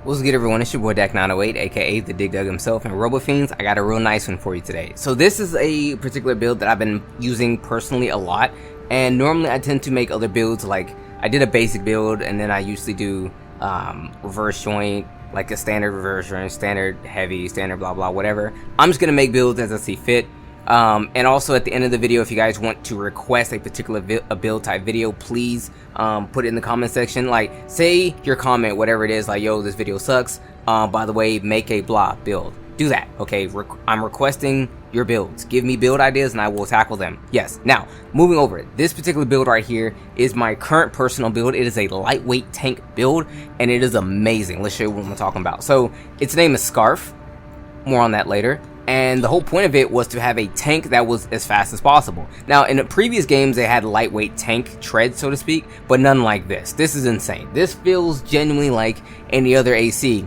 What's good, everyone? It's your boy Dak908, aka the Dig Dug himself, and RoboFiends. I got a real nice one for you today. So this is a particular build that I've been using personally a lot, and normally I tend to make other builds. Like I did a basic build, and then I usually do reverse joint, like a standard reverse joint, standard heavy, standard blah blah, whatever. I'm just gonna make builds as I see fit. And also at the end of the video, if you guys want to request a particular build type video, please put it in the comment section. Like, say your comment, whatever it is, like, yo, this video sucks, by the way, make a blah build. Do that, okay? I'm requesting your builds. Give me build ideas and I will tackle them. Yes. Now, moving over, this particular build right here is my current personal build. It is a lightweight tank build, and it is amazing. Let's show you what I'm talking about. So, its name is Scarf. More on that later. And the whole point of it was to have a tank that was as fast as possible. Now, in the previous games, they had lightweight tank tread, so to speak, but none like this. This is insane. This feels genuinely like any other AC,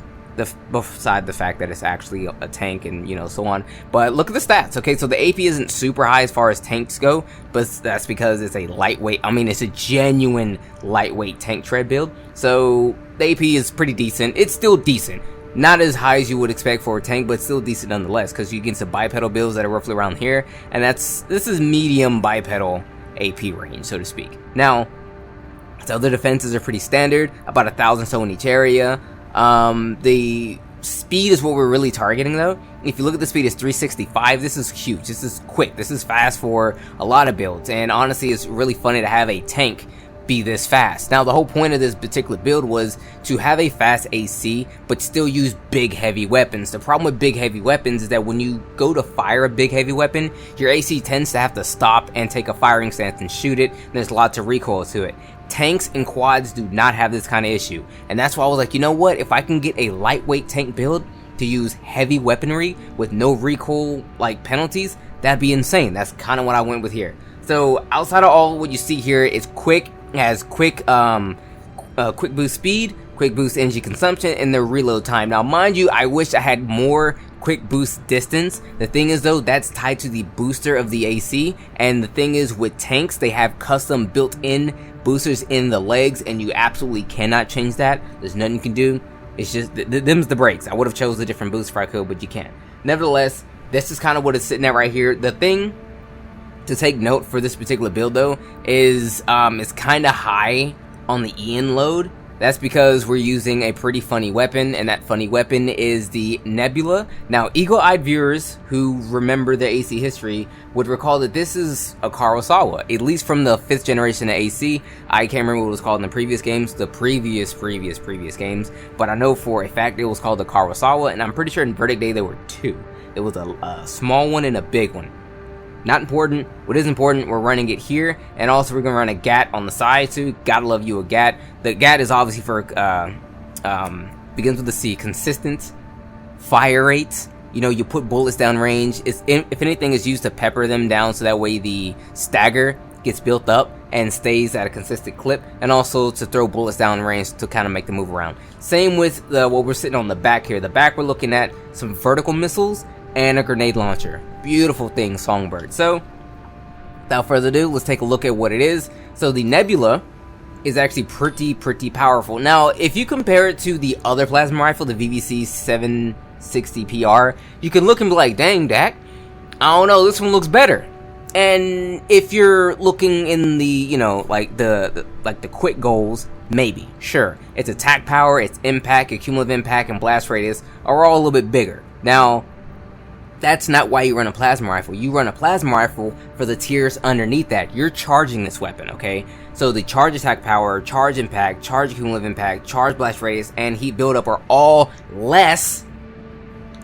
beside the fact that it's actually a tank and, you know, so on. But look at the stats, okay? So the AP isn't super high as far as tanks go, but that's because it's a lightweight, it's a genuine lightweight tank tread build. So the AP is pretty decent. It's still decent. Not as high as you would expect for a tank, but still decent nonetheless, because you get some bipedal builds that are roughly around here, and this is medium bipedal AP range, so to speak. Now, the other defenses are pretty standard, about 1,000 so in each area. The speed is what we're really targeting, though. If you look at the speed, it's 365. This is huge. This is quick. This is fast for a lot of builds, and honestly, it's really funny to have a tank be this fast. Now, the whole point of this particular build was to have a fast AC but still use big heavy weapons. The problem with big heavy weapons is that when you go to fire a big heavy weapon, your AC tends to have to stop and take a firing stance and shoot it. There's lots of recoil to it. Tanks and quads do not have this kind of issue, and that's why I was like, you know what, if I can get a lightweight tank build to use heavy weaponry with no recoil like penalties, that'd be insane. That's kind of what I went with here. So outside of all what you see here, it's quick. It has quick boost speed, quick boost energy consumption, and the reload time. Now, mind you, I wish I had more quick boost distance. The thing is, though, that's tied to the booster of the AC, and the thing is, with tanks, they have custom built-in boosters in the legs, and you absolutely cannot change that. There's nothing you can do. It's just, them's the breaks. I would have chose a different boost if I could, but you can't. Nevertheless, this is kind of what it's sitting at right here. The thing to take note for this particular build, though, is it's kind of high on the EN load. That's because we're using a pretty funny weapon, and that funny weapon is the Nebula. Now, eagle-eyed viewers who remember the AC history would recall that this is a Kurosawa, at least from the 5th generation of AC. I can't remember what it was called in the previous games, the previous games, but I know for a fact it was called the Kurosawa, and I'm pretty sure in Verdict Day there were two. There was a small one and a big one. Not important. What is important, we're running it here, and also we're gonna run a GAT on the side too. Gotta love you a GAT. The GAT is obviously for begins with the C, consistent fire rates. You know, you put bullets down range. If anything, is used to pepper them down so that way the stagger gets built up and stays at a consistent clip, and also to throw bullets down range to kind of make them move around. Same with what we're sitting on the back here. The back, we're looking at some vertical missiles and a grenade launcher. Beautiful thing, Songbird. So, without further ado, let's take a look at what it is. So the Nebula is actually pretty powerful. Now, if you compare it to the other plasma rifle, the VVC 760 PR, you can look and be like, dang, Dak, I don't know, this one looks better. And if you're looking in the, you know, like the quick goals, maybe, sure. Its attack power, its impact, cumulative impact, and blast radius are all a little bit bigger. Now, that's not why you run a plasma rifle. You run a plasma rifle for the tiers underneath that. You're charging this weapon, okay? So the charge attack power, charge impact, charge cumulative impact, charge blast radius, and heat buildup are all less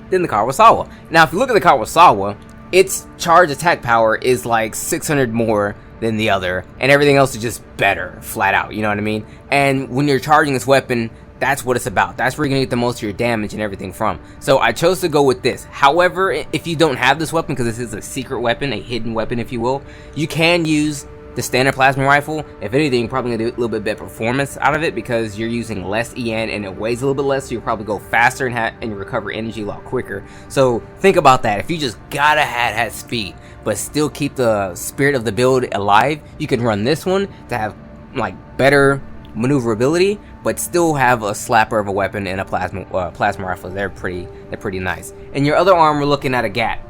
than the Kurosawa. Now, if you look at the Kurosawa, its charge attack power is like 600 more than the other, and everything else is just better, flat out, you know what I mean? And when you're charging this weapon, that's what it's about. That's where you're gonna get the most of your damage and everything from. So I chose to go with this. However, if you don't have this weapon, because this is a secret weapon, a hidden weapon if you will, you can use the standard plasma rifle. If anything, you're probably gonna do a little bit better performance out of it because you're using less EN and it weighs a little bit less, so you'll probably go faster and recover energy a lot quicker. So think about that. If you just gotta have speed but still keep the spirit of the build alive, you can run this one to have like better maneuverability, but still have a slapper of a weapon and a plasma rifle. They're pretty nice. In your other arm, we're looking at a gat.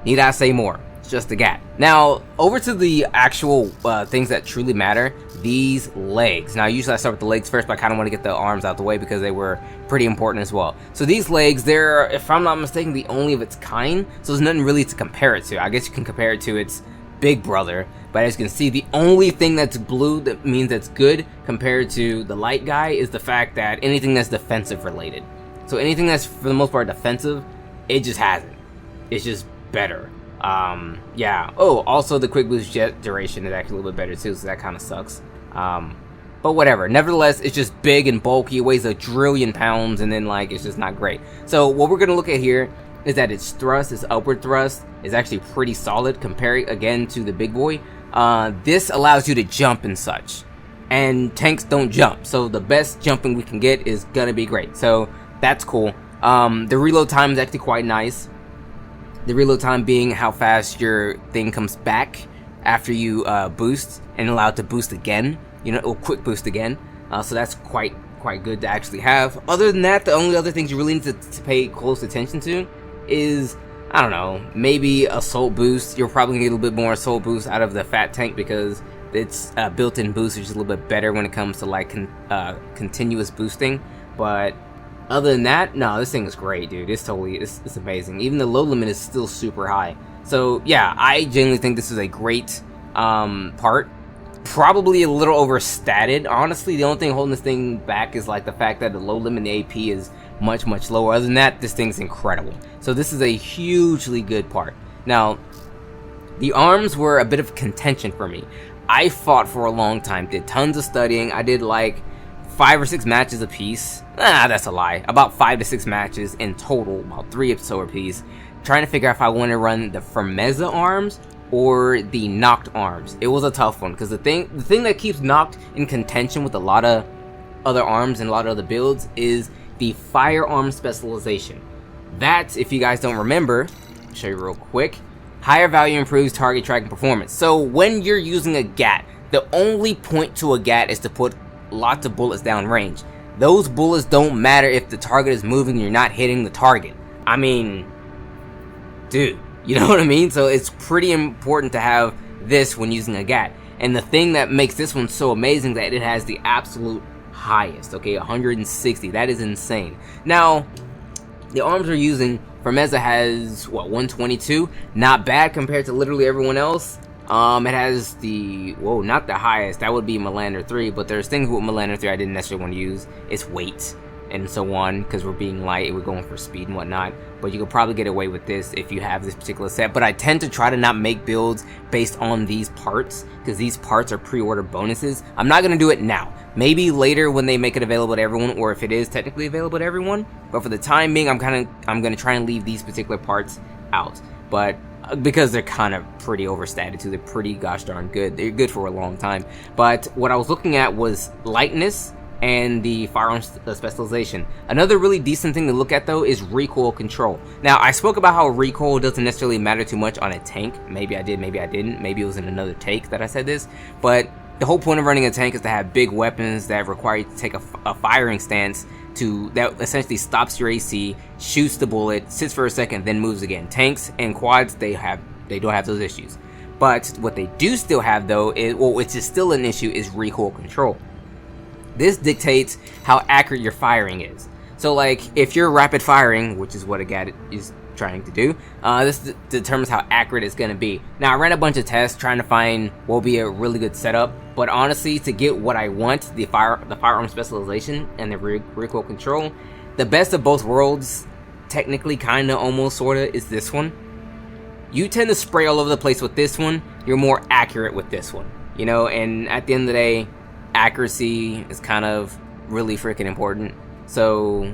Need I say more? It's just a gat. Now, over to the actual things that truly matter, these legs. Now, usually I start with the legs first, but I kind of want to get the arms out the way because they were pretty important as well. So these legs, they're, if I'm not mistaken, the only of its kind, so there's nothing really to compare it to. I guess you can compare it to its big brother, but as you can see, the only thing that's blue that means that's good compared to the light guy is the fact that anything that's defensive related. So anything that's for the most part defensive, it just has it. It's just better. Yeah. Oh, also the quick boost jet duration is actually a little bit better too, so that kind of sucks. But whatever. Nevertheless, it's just big and bulky. It weighs 1 trillion pounds, and then like it's just not great. So what we're gonna look at here is that its thrust, its upward thrust, is actually pretty solid compared again to the big boy. This allows you to jump and such, and tanks don't jump, so the best jumping we can get is gonna be great. So that's cool. The reload time is actually quite nice. The reload time being how fast your thing comes back after you boost and allow it to boost again, you know, or quick boost again. So that's quite good to actually have. Other than that, the only other things you really need to pay close attention to is, I don't know, maybe assault boost. You're probably gonna get a little bit more assault boost out of the fat tank because its built-in boost is just a little bit better when it comes to like continuous boosting. But other than that, no, this thing is great, dude. It's amazing. Even the low limit is still super high. So yeah, I genuinely think this is a great part. Probably a little overstated. Honestly, the only thing holding this thing back is like the fact that the low limit in the AP is much lower. Other than that, this thing's incredible. So this is a hugely good part. Now, the arms were a bit of contention for me. I fought for a long time, did tons of studying. I did like 5 or 6 matches a piece. That's a lie. About 5 to 6 matches in total, about 3 or so a piece, trying to figure out if I want to run the Firmeza arms or the Noct arms. It was a tough one because the thing that keeps Noct in contention with a lot of other arms and a lot of other builds is the firearm specialization. That, if you guys don't remember, I'll show you real quick. Higher value improves target tracking performance. So when you're using a GAT, the only point to a GAT is to put lots of bullets down range. Those bullets don't matter if the target is moving and you're not hitting the target. I mean, dude, you know what I mean? So it's pretty important to have this when using a GAT. And the thing that makes this one so amazing is that it has the absolute highest, okay, 160. That is insane. Now, the arms we're using, Firmeza has, what, 122? Not bad compared to literally everyone else. It has the, whoa, not the highest, that would be Melander 3, but there's things with Melander 3 I didn't necessarily want to use. It's weight and so on, because we're being light and we're going for speed and whatnot. But you could probably get away with this if you have this particular set. But I tend to try to not make builds based on these parts, because these parts are pre-order bonuses. I'm not going to do it now. Maybe later when they make it available to everyone, or if it is technically available to everyone. But for the time being, I'm going to try and leave these particular parts out. But because they're kind of pretty overstated too. They're pretty gosh darn good. They're good for a long time. But what I was looking at was lightness and the firearm specialization. Another really decent thing to look at though is recoil control. Now, I spoke about how recoil doesn't necessarily matter too much on a tank. Maybe I did, maybe I didn't. Maybe it was in another take that I said this. But the whole point of running a tank is to have big weapons that require you to take a firing stance that essentially stops your AC, shoots the bullet, sits for a second, then moves again. Tanks and quads, they don't have those issues. But what they do still have though is, well, which is still an issue, is recoil control. This dictates how accurate your firing is. So like if you're rapid firing, which is what a GAT is trying to do, this determines how accurate it's going to be. Now, I ran a bunch of tests trying to find what will be a really good setup, but honestly, to get what I want, the firearm specialization and the recoil control, the best of both worlds, technically, kind of, almost, sort of, is this one. You tend to spray all over the place with this one. You're more accurate with this one, you know, and at the end of the day, accuracy is kind of really freaking important. So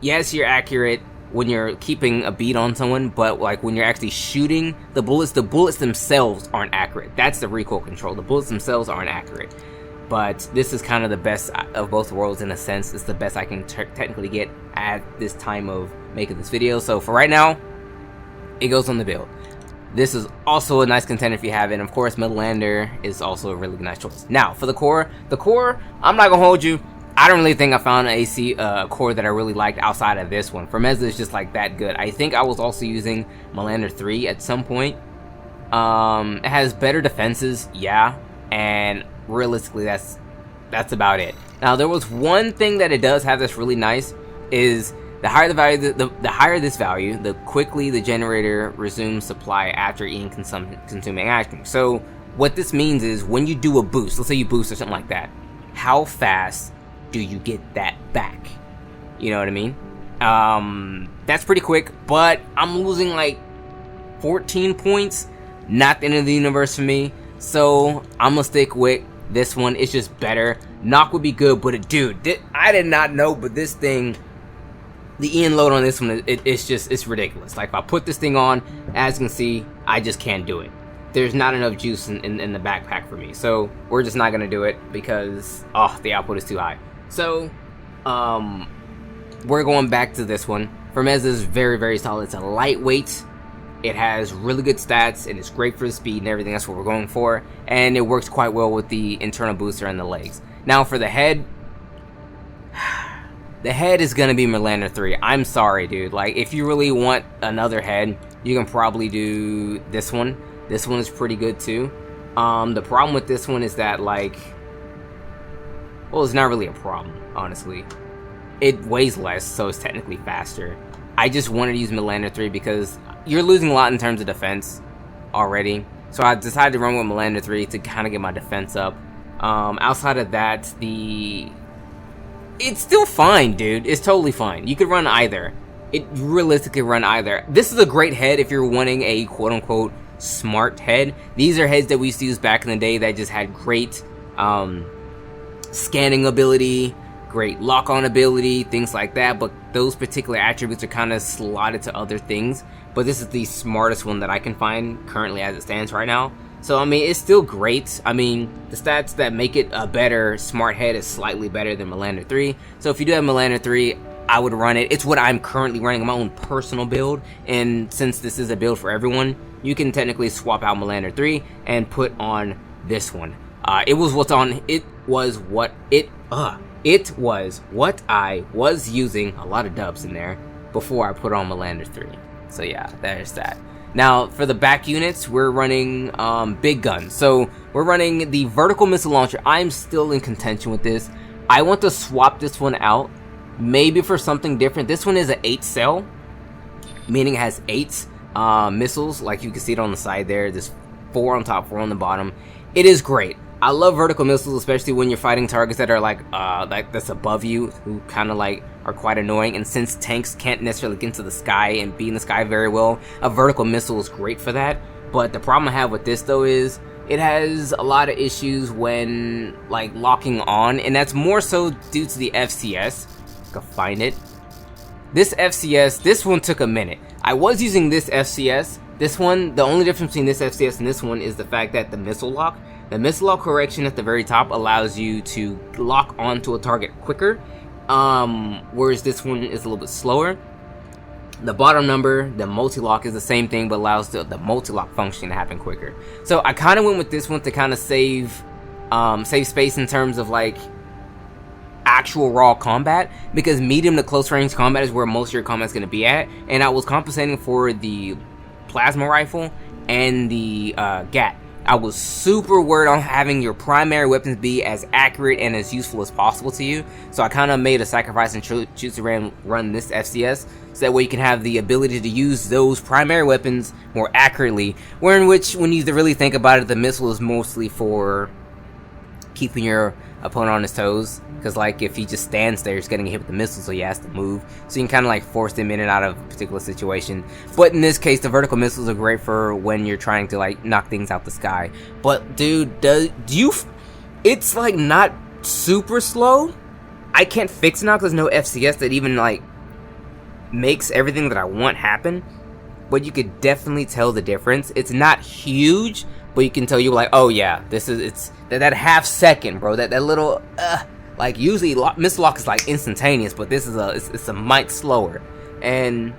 yes, you're accurate when you're keeping a beat on someone, but like when you're actually shooting the bullets themselves aren't accurate. That's the recoil control. The bullets themselves aren't accurate. But this is kind of the best of both worlds in a sense. It's the best I can technically get at this time of making this video. So for right now, it goes on the build. This is also a nice contender if you have it. And of course, Midlander is also a really nice choice. Now, for the core, I'm not gonna hold you. I don't really think I found an AC core that I really liked outside of this one. Firmeza is just like that good. I think I was also using Midlander 3 at some point. It has better defenses, yeah, and realistically, that's about it. Now, there was one thing that it does have that's really nice is the higher the value, the higher this value, the quickly the generator resumes supply after eating consuming action. So what this means is when you do a boost, let's say you boost or something like that, how fast do you get that back? You know what I mean? That's pretty quick, but I'm losing like 14 points. Not the end of the universe for me. So I'm gonna stick with this one. It's just better. Knock would be good, but I did not know, but this thing, the EN load on this one, it's ridiculous. Like if I put this thing on, as you can see, I just can't do it. There's not enough juice in the backpack for me. So we're just not gonna do it because the output is too high. So we're going back to this one. Firmeza is very, very solid. It's a lightweight. It has really good stats and it's great for the speed and everything. That's what we're going for. And it works quite well with the internal booster and the legs. Now for the head is gonna be Midlander 3. I'm sorry, dude. Like, if you really want another head, you can probably do this one. This one is pretty good too. The problem with this one is that, like, well, it's not really a problem, honestly. It weighs less, so it's technically faster. I just wanted to use Midlander 3 because you're losing a lot in terms of defense already. So I decided to run with Midlander 3 to kind of get my defense up. Outside of that, it's still fine, dude. It's totally fine. You could run either. It realistically run either. This is a great head if you're wanting a quote-unquote smart head. These are heads that we used to use back in the day that just had great scanning ability, great lock-on ability, things like that, but those particular attributes are kind of slotted to other things. But this is the smartest one that I can find currently as it stands right now. So I mean, it's still great. I mean, the stats that make it a better smart head is slightly better than Midlander 3. So if you do have Midlander 3, I would run it. It's what I'm currently running in my own personal build, and since this is a build for everyone, you can technically swap out Midlander 3 and put on this one. It was what I was using, a lot of dubs in there, before I put on Midlander 3. So yeah, there's that. Now for the back units, we're running big guns. So we're running the vertical missile launcher. I'm still in contention with this. I want to swap this one out, maybe for something different. This one is an 8 cell, meaning it has 8 missiles, like you can see it on the side there. There's 4 on top, 4 on the bottom. It is great. I love vertical missiles, especially when you're fighting targets that are like that's above you, who kind of like are quite annoying. And since tanks can't necessarily get into the sky and be in the sky very well, a vertical missile is great for that. But the problem I have with this though is it has a lot of issues when like locking on, and that's more so due to the FCS. I can find it. This FCS, this one took a minute. I was using this FCS. This one, the only difference between this FCS and this one is the fact that the missile lock correction at the very top allows you to lock onto a target quicker, whereas this one is a little bit slower. The bottom number, the multi-lock, is the same thing, but allows the multi-lock function to happen quicker. So I kind of went with this one to kind of save space in terms of like actual raw combat, because medium to close range combat is where most of your combat's going to be at, and I was compensating for the plasma rifle and the GAT. I was super worried on having your primary weapons be as accurate and as useful as possible to you, so I kind of made a sacrifice and choose to run this FCS, so that way you can have the ability to use those primary weapons more accurately, when you really think about it, the missile is mostly for keeping your opponent on his toes, because like if he just stands there, he's getting hit with the missile, so he has to move, so you can kind of like force him in and out of a particular situation. But in this case, the vertical missiles are great for when you're trying to like knock things out the sky. But dude, it's like not super slow. I can't fix it now because there's no FCS that even like makes everything that I want happen, but you could definitely tell the difference. It's not huge, but you can tell, you like, oh yeah, it's that half second, bro, that little like usually missile lock is like instantaneous, but this is it's a mite slower. And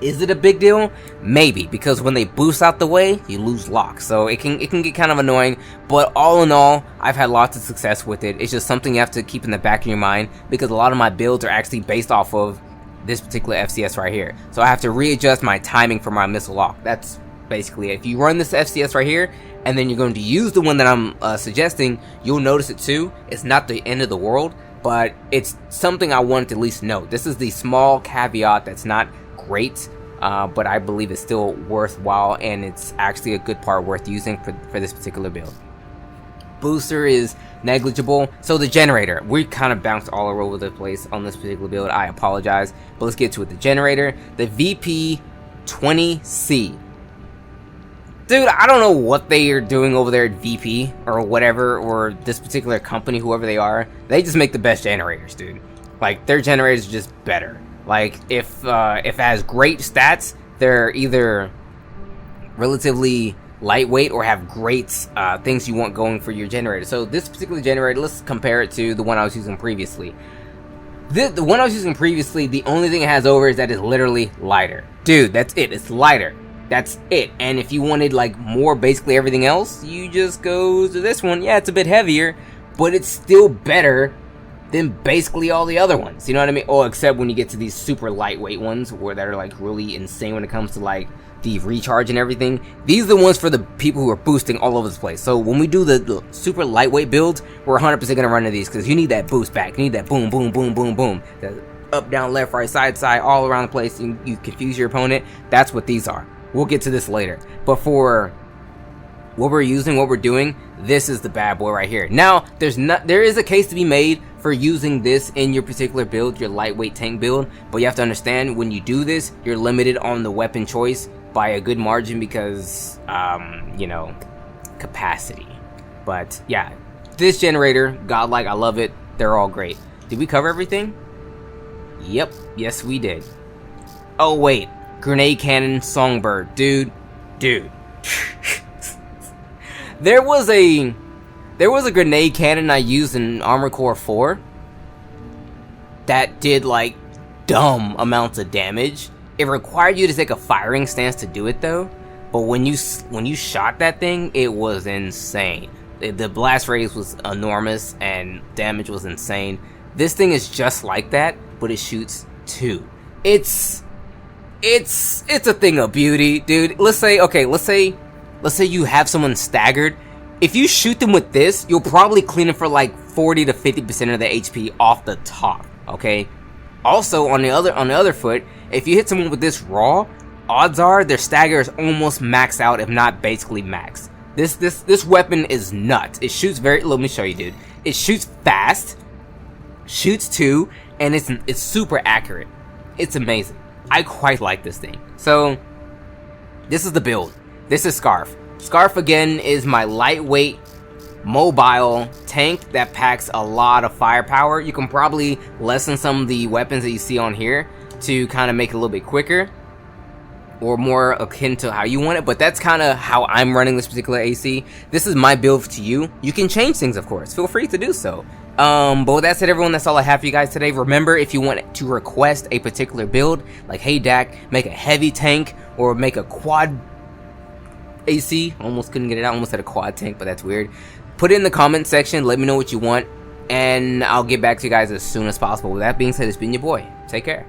Is it a big deal? Maybe, because when they boost out the way, you lose lock. So it can get kind of annoying, but all in all, I've had lots of success with it. It's just something you have to keep in the back of your mind, because a lot of my builds are actually based off of this particular FCS right here. So I have to readjust my timing for my missile lock. That's basically it. If you run this FCS right here, and then you're going to use the one that I'm suggesting, you'll notice it too. It's not the end of the world, but it's something I wanted to at least note. This is the small caveat that's not great, but I believe it's still worthwhile, and it's actually a good part worth using for this particular build. Booster is negligible. So the generator, we kind of bounced all over the place on this particular build. I apologize, but let's get to it. The generator, the VP20C. Dude, I don't know what they are doing over there at VP or whatever, or this particular company, whoever they are. They just make the best generators, dude. Like, their generators are just better. Like, if it has great stats, they're either relatively lightweight or have great things you want going for your generator. So this particular generator, let's compare it to the one I was using previously. The one I was using previously, the only thing it has over is that it's literally lighter. Dude, that's it. It's lighter. That's it. And if you wanted like more basically everything else, you just go to this one. Yeah, it's a bit heavier, but it's still better than basically all the other ones. You know what I mean? Oh, except when you get to these super lightweight ones where they're like really insane when it comes to like the recharge and everything. These are the ones for the people who are boosting all over the place. So when we do the super lightweight builds, we're 100% gonna run into these because you need that boost back. You need that boom, boom, boom, boom, boom. The up, down, left, right, side, all around the place. You confuse your opponent. That's what these are. We'll get to this later. But for what we're using, what we're doing, this is the bad boy right here. Now, there is a case to be made for using this in your particular build, your lightweight tank build, but you have to understand when you do this, you're limited on the weapon choice by a good margin because, you know, capacity. But yeah, this generator, godlike, I love it. They're all great. Did we cover everything? Yep, yes we did. Oh wait, grenade cannon, songbird, dude. There was a grenade cannon I used in Armored Core 4 that did like dumb amounts of damage. It required you to take a firing stance to do it though, but when you shot that thing, it was insane. The blast radius was enormous and damage was insane. This thing is just like that, but it shoots too. It's a thing of beauty, dude. Let's say you have someone staggered. If you shoot them with this, you'll probably clean it for like 40 to 50% of the HP off the top, okay? Also, on the other foot, if you hit someone with this raw, odds are their stagger is almost maxed out, if not basically max. This weapon is nuts. It shoots let me show you, dude. It shoots fast, shoots too, and it's super accurate. It's amazing. I quite like this thing. So, this is the build. This is Scarf. Scarf, again, is my lightweight, mobile tank that packs a lot of firepower. You can probably lessen some of the weapons that you see on here to kind of make it a little bit quicker or more akin to how you want it, but that's kind of how I'm running this particular AC. This is my build to you. You can change things, of course. Feel free to do so. But with that said, everyone, that's all I have for you guys today. Remember, if you want to request a particular build, like, hey Dak, make a heavy tank or make a quad AC, almost couldn't get it out, almost had a quad tank, but that's weird. Put it in the comment section, let me know what you want, and I'll get back to you guys as soon as possible. With that being said, it's been your boy. Take care.